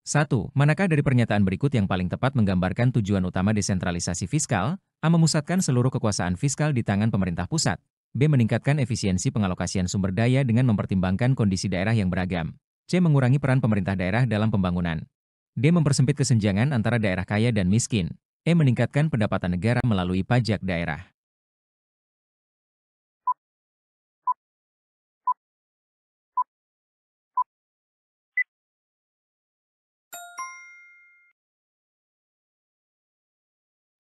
1. Manakah dari pernyataan berikut yang paling tepat menggambarkan tujuan utama desentralisasi fiskal? A. Memusatkan seluruh kekuasaan fiskal di tangan pemerintah pusat. B. Meningkatkan efisiensi pengalokasian sumber daya dengan mempertimbangkan kondisi daerah yang beragam. C. Mengurangi peran pemerintah daerah dalam pembangunan. D. Mempersempit kesenjangan antara daerah kaya dan miskin. E. Meningkatkan pendapatan negara melalui pajak daerah.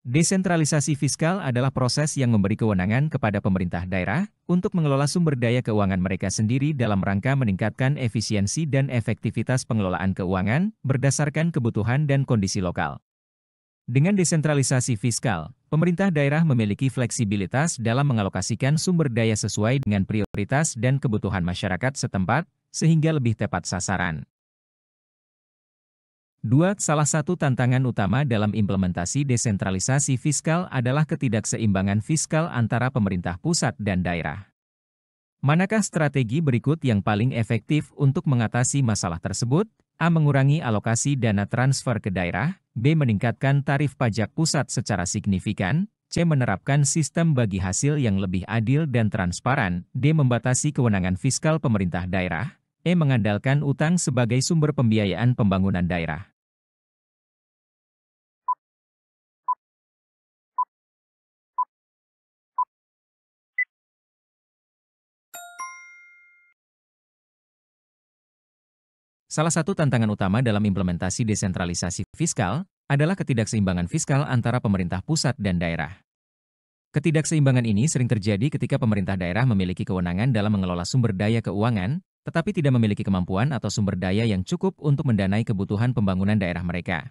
Desentralisasi fiskal adalah proses yang memberi kewenangan kepada pemerintah daerah untuk mengelola sumber daya keuangan mereka sendiri dalam rangka meningkatkan efisiensi dan efektivitas pengelolaan keuangan berdasarkan kebutuhan dan kondisi lokal. Dengan desentralisasi fiskal, pemerintah daerah memiliki fleksibilitas dalam mengalokasikan sumber daya sesuai dengan prioritas dan kebutuhan masyarakat setempat, sehingga lebih tepat sasaran. 2. Salah satu tantangan utama dalam implementasi desentralisasi fiskal adalah ketidakseimbangan fiskal antara pemerintah pusat dan daerah. Manakah strategi berikut yang paling efektif untuk mengatasi masalah tersebut? A. Mengurangi alokasi dana transfer ke daerah. B. Meningkatkan tarif pajak pusat secara signifikan. C. Menerapkan sistem bagi hasil yang lebih adil dan transparan. D. Membatasi kewenangan fiskal pemerintah daerah. E. Mengandalkan utang sebagai sumber pembiayaan pembangunan daerah. Salah satu tantangan utama dalam implementasi desentralisasi fiskal adalah ketidakseimbangan fiskal antara pemerintah pusat dan daerah. Ketidakseimbangan ini sering terjadi ketika pemerintah daerah memiliki kewenangan dalam mengelola sumber daya keuangan, tetapi tidak memiliki kemampuan atau sumber daya yang cukup untuk mendanai kebutuhan pembangunan daerah mereka.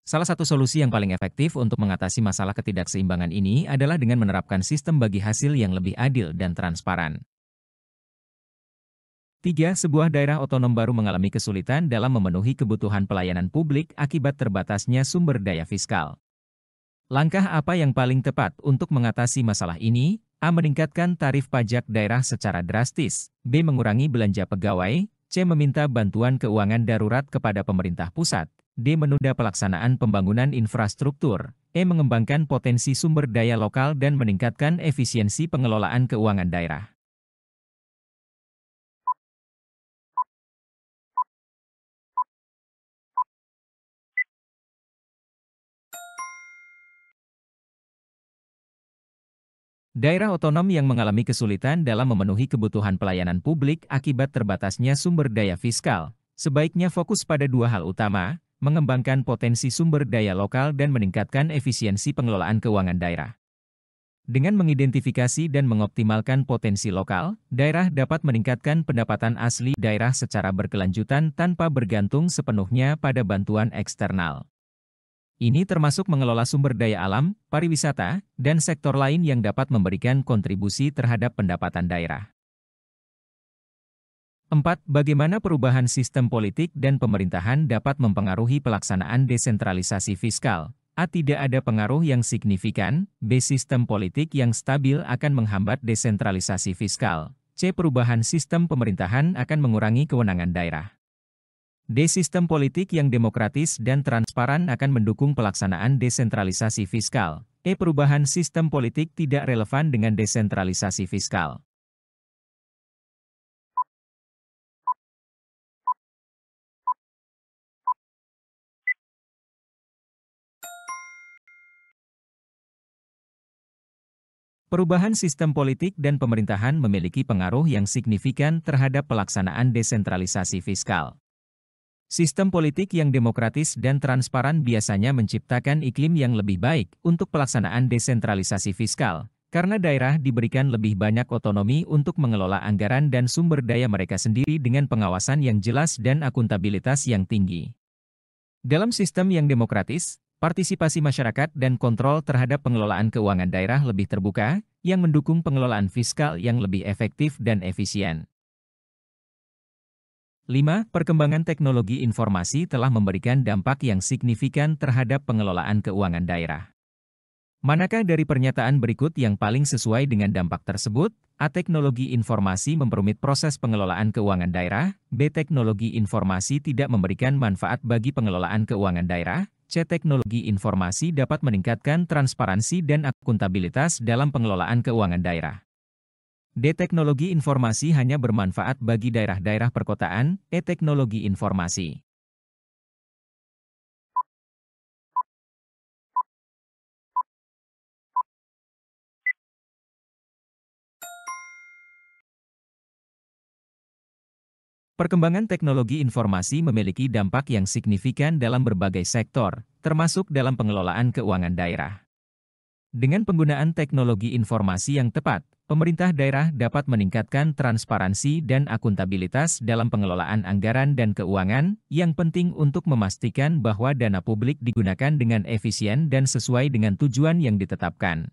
Salah satu solusi yang paling efektif untuk mengatasi masalah ketidakseimbangan ini adalah dengan menerapkan sistem bagi hasil yang lebih adil dan transparan. 3. Sebuah daerah otonom baru mengalami kesulitan dalam memenuhi kebutuhan pelayanan publik akibat terbatasnya sumber daya fiskal. Langkah apa yang paling tepat untuk mengatasi masalah ini? A. Meningkatkan tarif pajak daerah secara drastis. B. Mengurangi belanja pegawai. C. Meminta bantuan keuangan darurat kepada pemerintah pusat. D. Menunda pelaksanaan pembangunan infrastruktur. E. Mengembangkan potensi sumber daya lokal dan meningkatkan efisiensi pengelolaan keuangan daerah. Daerah otonom yang mengalami kesulitan dalam memenuhi kebutuhan pelayanan publik akibat terbatasnya sumber daya fiskal, sebaiknya fokus pada dua hal utama, mengembangkan potensi sumber daya lokal dan meningkatkan efisiensi pengelolaan keuangan daerah. Dengan mengidentifikasi dan mengoptimalkan potensi lokal, daerah dapat meningkatkan pendapatan asli daerah secara berkelanjutan tanpa bergantung sepenuhnya pada bantuan eksternal. Ini termasuk mengelola sumber daya alam, pariwisata, dan sektor lain yang dapat memberikan kontribusi terhadap pendapatan daerah. 4. Bagaimana perubahan sistem politik dan pemerintahan dapat mempengaruhi pelaksanaan desentralisasi fiskal? A. Tidak ada pengaruh yang signifikan. B. Sistem politik yang stabil akan menghambat desentralisasi fiskal. C. Perubahan sistem pemerintahan akan mengurangi kewenangan daerah. D. Sistem politik yang demokratis dan transparan akan mendukung pelaksanaan desentralisasi fiskal. E. Perubahan sistem politik tidak relevan dengan desentralisasi fiskal. Perubahan sistem politik dan pemerintahan memiliki pengaruh yang signifikan terhadap pelaksanaan desentralisasi fiskal. Sistem politik yang demokratis dan transparan biasanya menciptakan iklim yang lebih baik untuk pelaksanaan desentralisasi fiskal, karena daerah diberikan lebih banyak otonomi untuk mengelola anggaran dan sumber daya mereka sendiri dengan pengawasan yang jelas dan akuntabilitas yang tinggi. Dalam sistem yang demokratis, partisipasi masyarakat dan kontrol terhadap pengelolaan keuangan daerah lebih terbuka, yang mendukung pengelolaan fiskal yang lebih efektif dan efisien. 5. Perkembangan teknologi informasi telah memberikan dampak yang signifikan terhadap pengelolaan keuangan daerah. Manakah dari pernyataan berikut yang paling sesuai dengan dampak tersebut? A. Teknologi informasi memperumit proses pengelolaan keuangan daerah. B. Teknologi informasi tidak memberikan manfaat bagi pengelolaan keuangan daerah. C. Teknologi informasi dapat meningkatkan transparansi dan akuntabilitas dalam pengelolaan keuangan daerah. D. Teknologi informasi hanya bermanfaat bagi daerah-daerah perkotaan. E. Teknologi informasi. Perkembangan teknologi informasi memiliki dampak yang signifikan dalam berbagai sektor, termasuk dalam pengelolaan keuangan daerah. Dengan penggunaan teknologi informasi yang tepat, pemerintah daerah dapat meningkatkan transparansi dan akuntabilitas dalam pengelolaan anggaran dan keuangan, yang penting untuk memastikan bahwa dana publik digunakan dengan efisien dan sesuai dengan tujuan yang ditetapkan.